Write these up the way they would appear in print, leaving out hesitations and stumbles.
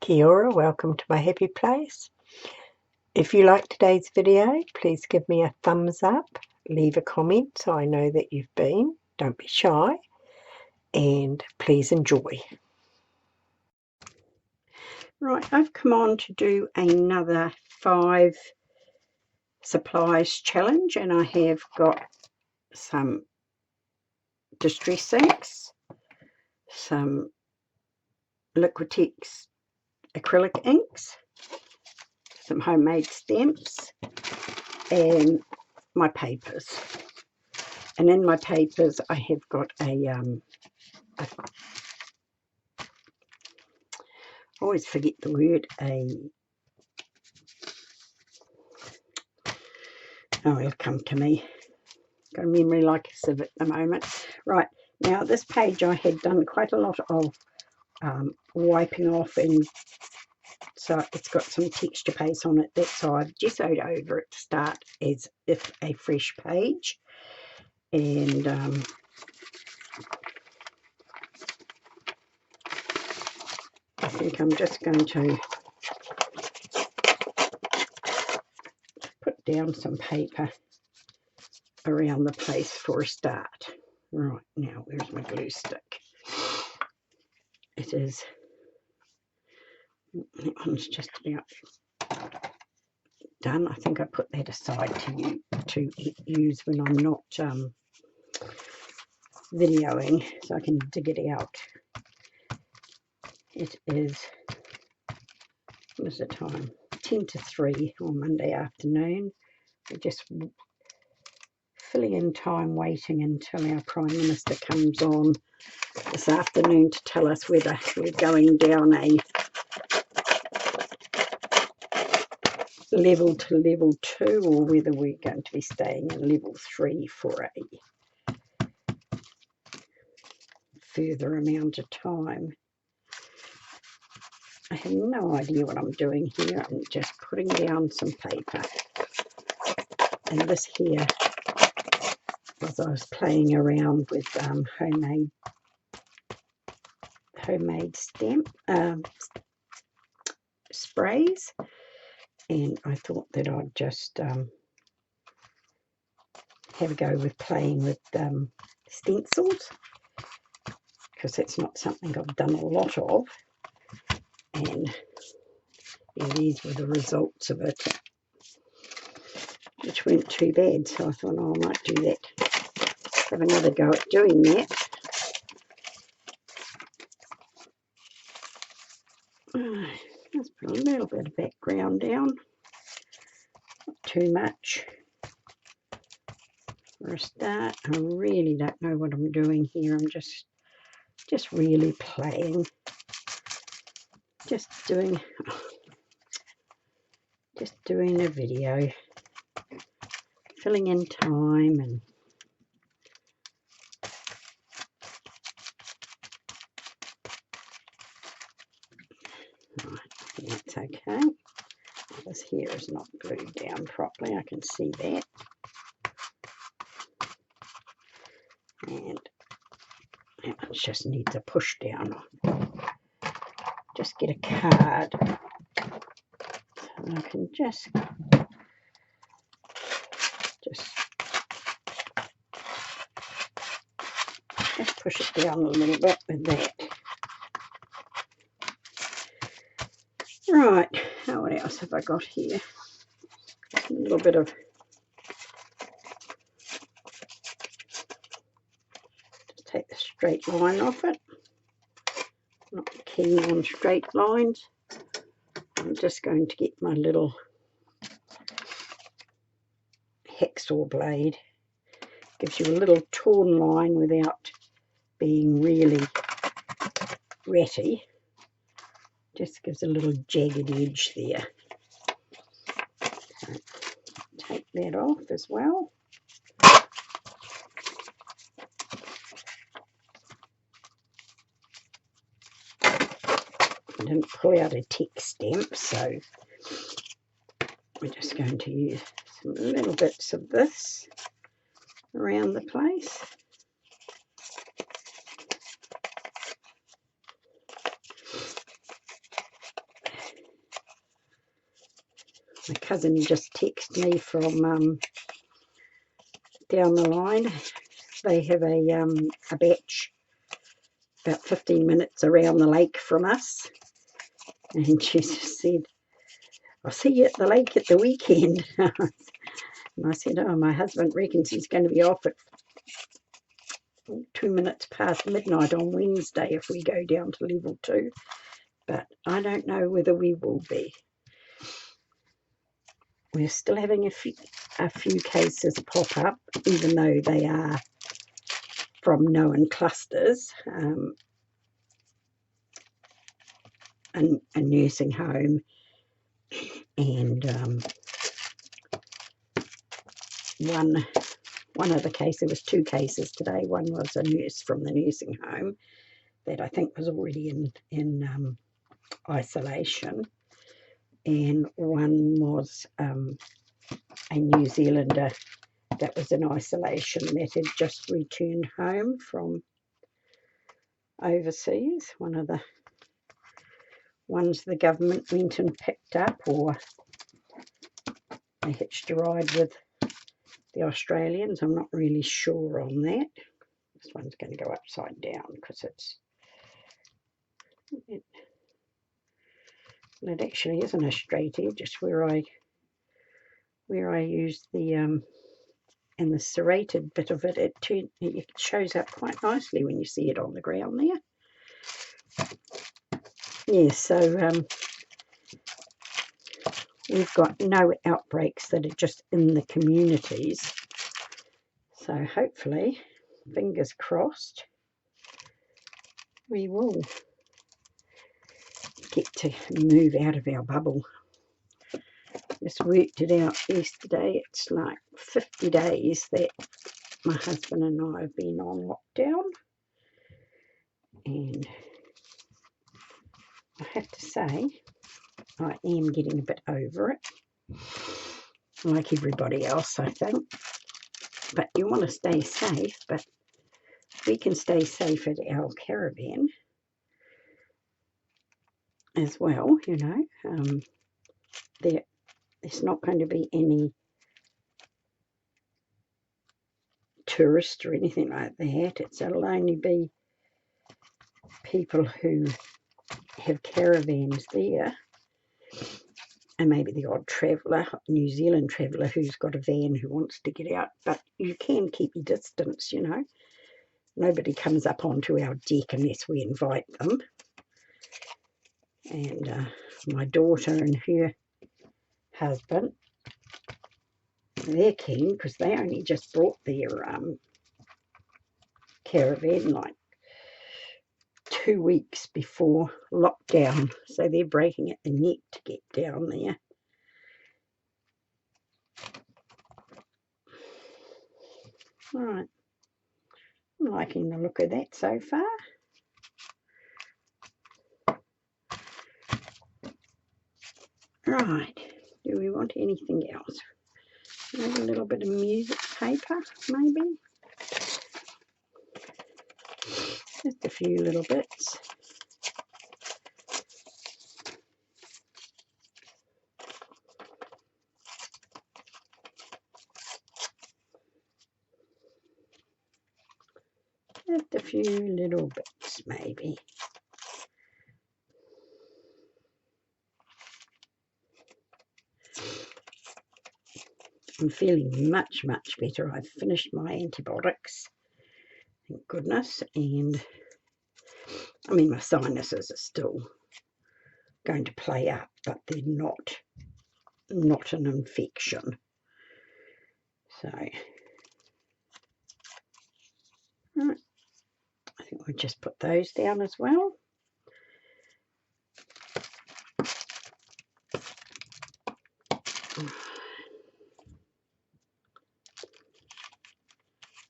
Kia ora, welcome to my happy place. If you like today's video, please give me a thumbs up, leave a comment so I know that you've been, don't be shy, and please enjoy. Right, I've come on to do another 5 supplies challenge, and I have got some distress inks, some Liquitex acrylic inks, some homemade stamps, and my papers. And in my papers I have got I always forget the word, it'll come to me. Got a memory like a sieve at the moment. Right, now this page I had done quite a lot of wiping off, and so it's got some texture paste on it. That's why I've gessoed over it to start as if a fresh page. And I think I'm just going to put down some paper around the place for a start. Right, now where's my glue stick? It is, that one's just about done. I think I put that aside to use when I'm not videoing, so I can dig it out. It is, what is the time? 10 to 3 on Monday afternoon. We're just filling in time waiting until our Prime Minister comes on this afternoon to tell us whether we're going down a level to level 2 or whether we're going to be staying in level 3 for a further amount of time. I have no idea what I'm doing here. I'm just putting down some paper. And this here, as I was playing around with homemade stamp sprays, and I thought that I'd just have a go with playing with stencils, because that's not something I've done a lot of. And yeah, these were the results of it, which weren't too bad. So I thought, oh, I might do that, have another go at doing that. Let's put a little bit of background down, not too much for a start. I really don't know what I'm doing here. I'm just really playing, just doing a video, filling in time, and right, that's okay. This here is not glued down properly, I can see that. And it just needs a push down. Just get a card, and I can just push it down a little bit with that. Right, now what else have I got here? A little bit of, just take the straight line off it. Not keen on straight lines. I'm just going to get my little hacksaw blade. Gives you a little torn line without being really ratty. Just gives a little jagged edge there. So take that off as well. I didn't pull out a text stamp, so we're just going to use some little bits of this around the place. My cousin just texted me from down the line. They have a batch about 15 minutes around the lake from us, and she just said, I'll see you at the lake at the weekend. And I said, oh, my husband reckons he's going to be off at 2 minutes past midnight on Wednesday if we go down to level 2, but I don't know whether we will be. We're still having a few cases pop up, even though they are from known clusters. A nursing home and one other case. There was 2 cases today. One was a nurse from the nursing home that I think was already in isolation, and one was a New Zealander that was in isolation that had just returned home from overseas. One of the ones the government went and picked up, or they hitched a ride with the Australians. I'm not really sure on that. This one's going to go upside down because it actually isn't a straight edge. It's where I used the and the serrated bit of it. It shows up quite nicely when you see it on the ground there. Yeah, so we've got no outbreaks that are just in the communities. So hopefully, fingers crossed, we will get to move out of our bubble. Just worked it out yesterday. It's like 50 days that my husband and I have been on lockdown. And I have to say, I am getting a bit over it, like everybody else, I think. But you want to stay safe, but we can stay safe at our caravan as well, you know. There's not going to be any tourists or anything like that. It'll only be people who have caravans there, and maybe the odd traveller, New Zealand traveller who's got a van who wants to get out. But you can keep your distance, you know. Nobody comes up onto our deck unless we invite them. And my daughter and her husband, they're keen because they only just brought their caravan like 2 weeks before lockdown, so they're breaking at the neck to get down there. All right, I'm liking the look of that so far. Right, do we want anything else? Maybe a little bit of music paper, maybe? Just a few little bits. Just a few little bits, maybe. I'm feeling much, much better. I've finished my antibiotics, thank goodness, and I mean, my sinuses are still going to play up, but they're not an infection. So, right, I think we'll just put those down as well.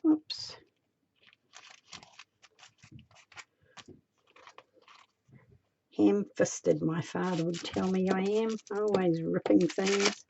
Oops. Ham-fisted, my father would tell me I am, always ripping things.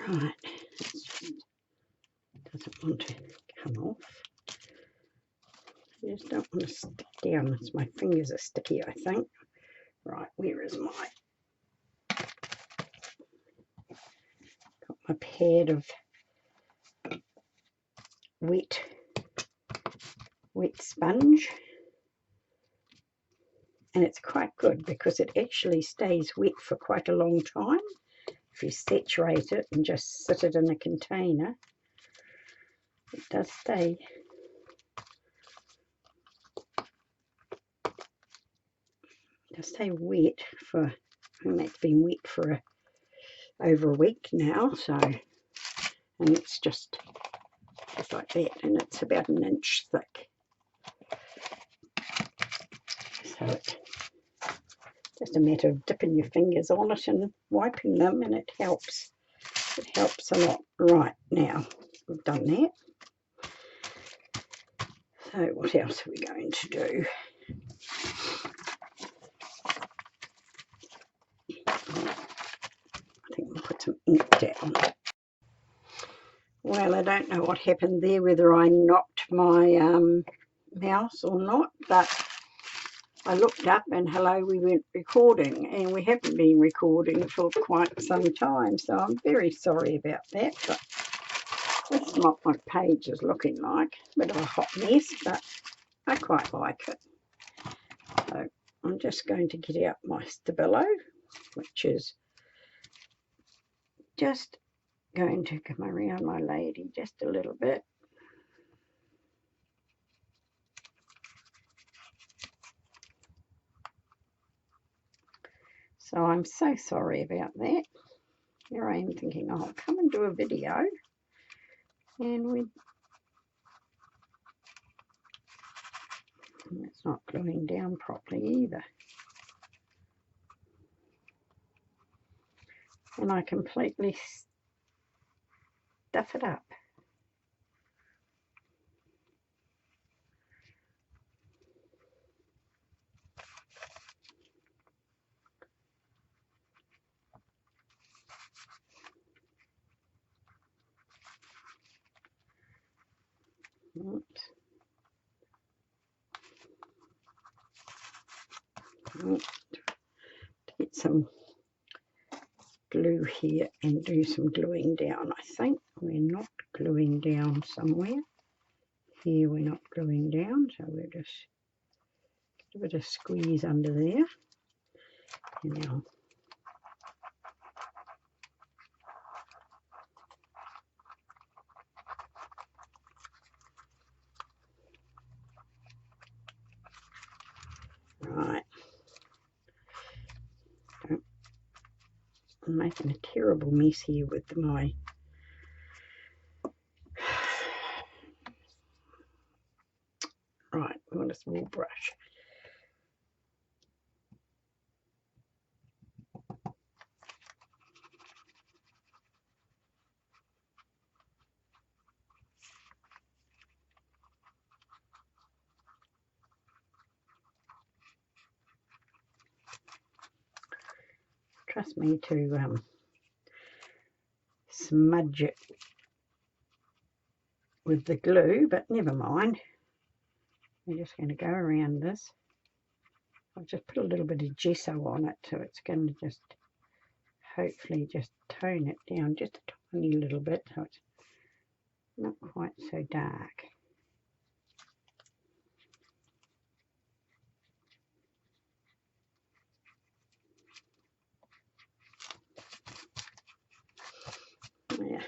Right, doesn't want to come off. I just don't want to stick down. My fingers are sticky, I think. Right, where is my my pad of wet sponge, and it's quite good because it actually stays wet for quite a long time. If you saturate it and just sit it in a container, it does stay wet for, and that's been wet for over a week now. So, and it's just like that, and it's about an inch thick. So it's just a matter of dipping your fingers on it and wiping them, and it helps. It helps a lot. Right, now we've done that. So what else are we going to do? I think we'll put some ink down. Well, I don't know what happened there, whether I knocked my mouse or not, but I looked up and hello, we weren't recording, and we haven't been recording for quite some time, so I'm very sorry about that. But this is what my page is looking like. A bit of a hot mess, but I quite like it. So I'm just going to get out my Stabilo, which is just going to come around my lady just a little bit. So I'm so sorry about that. Here I am thinking, oh, I'll come and do a video, and it's not gluing down properly either. And I completely stuff it up. Oops. Oops. Get some glue here and do some gluing down. I think we're not gluing down somewhere. Here we're not gluing down, so we'll just give it a squeeze under there. And now right. I'm making a terrible mess here with my right, we want a small brush. Trust me to smudge it with the glue, but never mind. We're just going to go around this. I've just put a little bit of gesso on it, so it's going to just hopefully just tone it down just a tiny little bit, so it's not quite so dark. Yeah.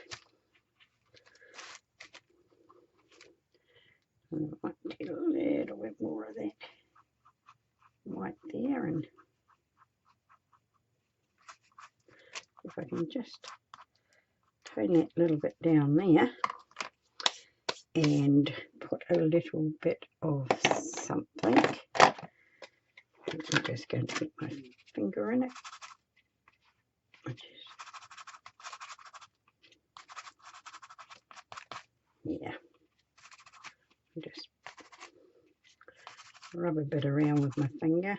I might get a little bit more of that white there, and if I can just tone that little bit down there and put a little bit of something. I'm just going to put my finger in it. Yeah, just rub a bit around with my finger.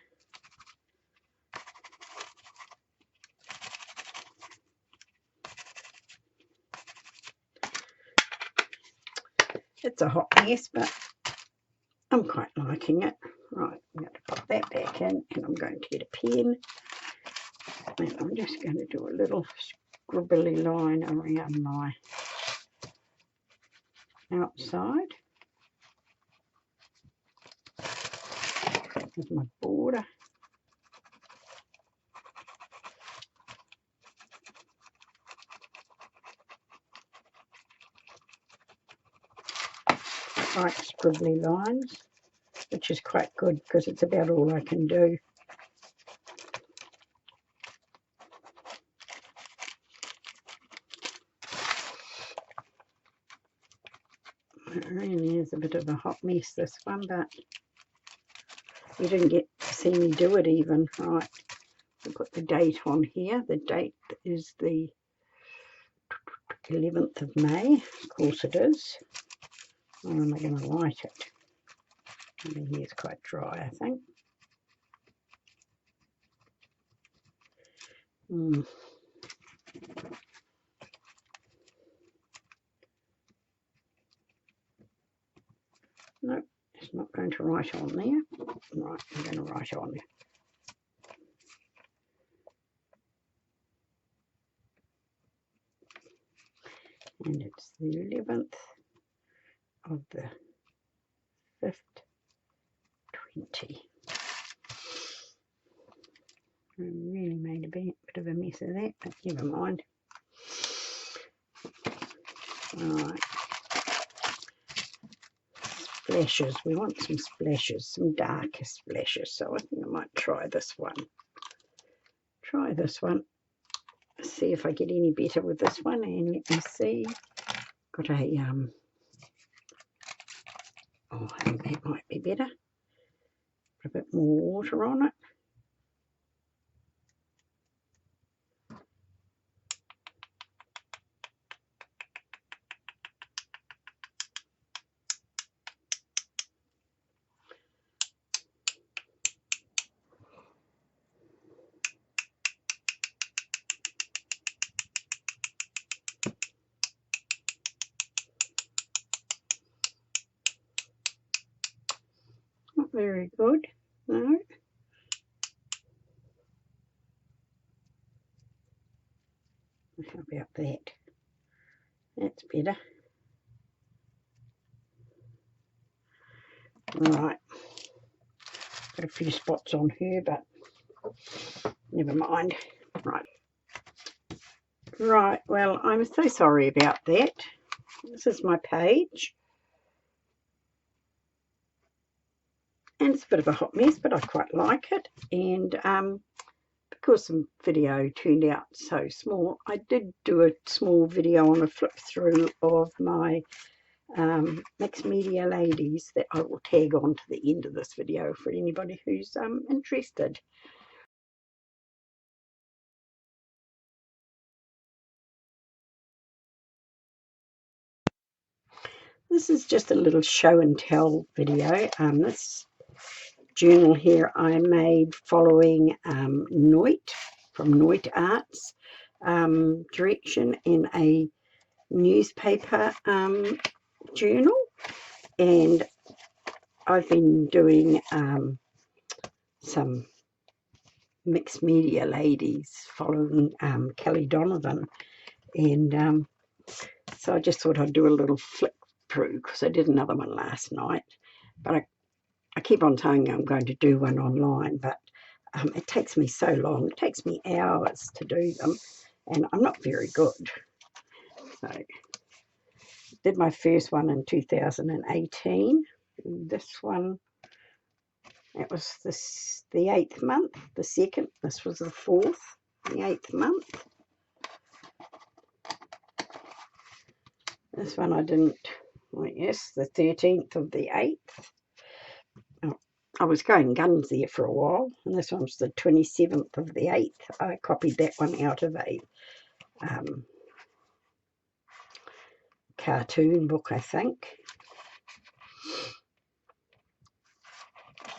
It's a hot mess, but I'm quite liking it. Right, I'm going to pop that back in, and I'm going to get a pen, and I'm just going to do a little scribbly line around my outside with my border. I like scribbly lines, which is quite good because it's about all I can do. It really is a bit of a hot mess, this one, but you didn't get to see me do it even. Right, I'll put the date on here. The date is the 11th of May. Of course it is. Or am I going to write it? I mean, here's quite dry, I think. No, it's not going to write on there. Right, I'm going to write on there. And it's the 11th of the 5th, 20. I really made a bit of a mess of that, but never mind. Alright. Splashes. We want some splashes, some darker splashes. So I think I might try this one. Try this one. See if I get any better with this one. And let me see. Got a oh, I think that might be better. Put a bit more water on it. Not very good, no. How about that? That's better. Right. Got a few spots on her, but never mind. Right. Right, well, I'm so sorry about that. This is my page. And it's a bit of a hot mess, but I quite like it. And because the video turned out so small, I did do a small video on a flip through of my mixed media ladies that I will tag on to the end of this video for anybody who's interested. This is just a little show and tell video. This journal here I made following Noit from Noit Arts direction in a newspaper journal, and I've been doing some mixed media ladies following Kelly Donovan, and so I just thought I'd do a little flip through because I did another one last night, but I keep on saying I'm going to do one online, but it takes me so long. It takes me hours to do them, and I'm not very good. So did my first one in 2018. This one, it was the 8th month. The second, this was the 4th, the 8th month. This one I didn't, well, yes, the 13th of the 8th. I was going guns there for a while, and this one's the 27th of the 8th. I copied that one out of a cartoon book, I think.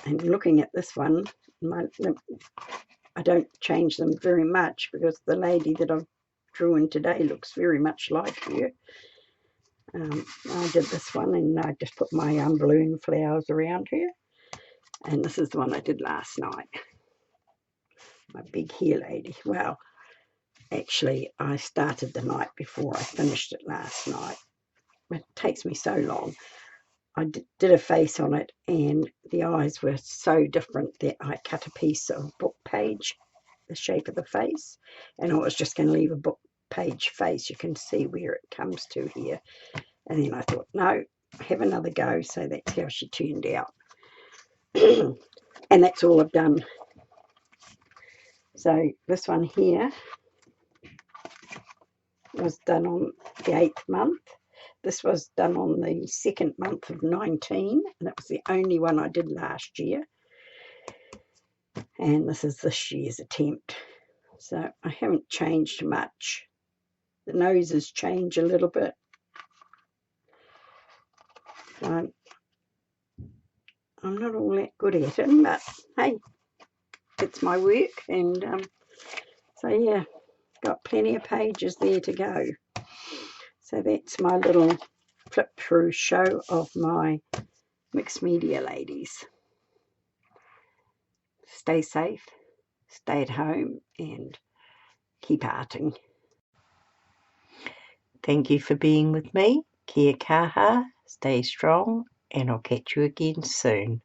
And looking at this one, I don't change them very much because the lady that I've drawn today looks very much like her. I did this one and I just put my balloon flowers around her. And this is the one I did last night. My big hair lady. Well, Actually, I started the night before. I finished it last night. It takes me so long. I did a face on it, and the eyes were so different that I cut a piece of book page, the shape of the face, and I was just going to leave a book page face. You can see where it comes to here. And then I thought, no, have another go. So that's how she turned out. And that's all I've done. So this one here was done on the 8th month. This was done on the 2nd month of 19, and that was the only one I did last year. And this is this year's attempt. So I haven't changed much. The noses change a little bit. I'm not all that good at it, but hey, it's my work, and so yeah, got plenty of pages there to go. So that's my little flip through show of my mixed media ladies. Stay safe, stay at home, and keep arting. Thank you for being with me. Kia kaha, stay strong, and I'll catch you again soon.